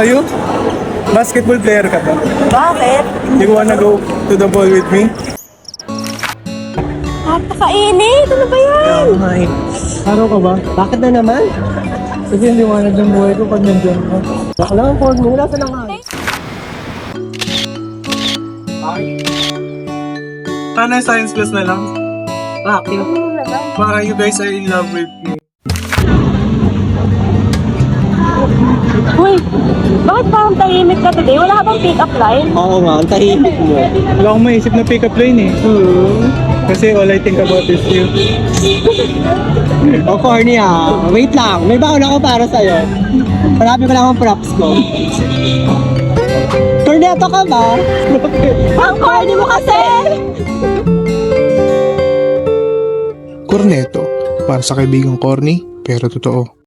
Are you? Basketball player ka ba? Bakit? You wanna go to the ball with me? Napakainit! Ano ba yan? Hi. Araw ka ba? Bakit na naman? Kasi hindi wanag ng buhay ko pag nandiyan ka. Baka lang ang phone mo. Wala sa nga. Sana science class na lang. Bakit? Para you guys are in love with me. Uy, bakit parang tahimik ka today? Wala ka bang pick-up line? Oo nga, ang tahimik mo. Wala akong maisip na pick-up line eh. Kasi all I think about is you. Oh, corny ah. Wait lang, may baon ako para sa'yo. Marami ko lang ang props ko. Corneto ka ba? Ang corny mo kasi! Corneto, para sa kaibigang corny, pero totoo.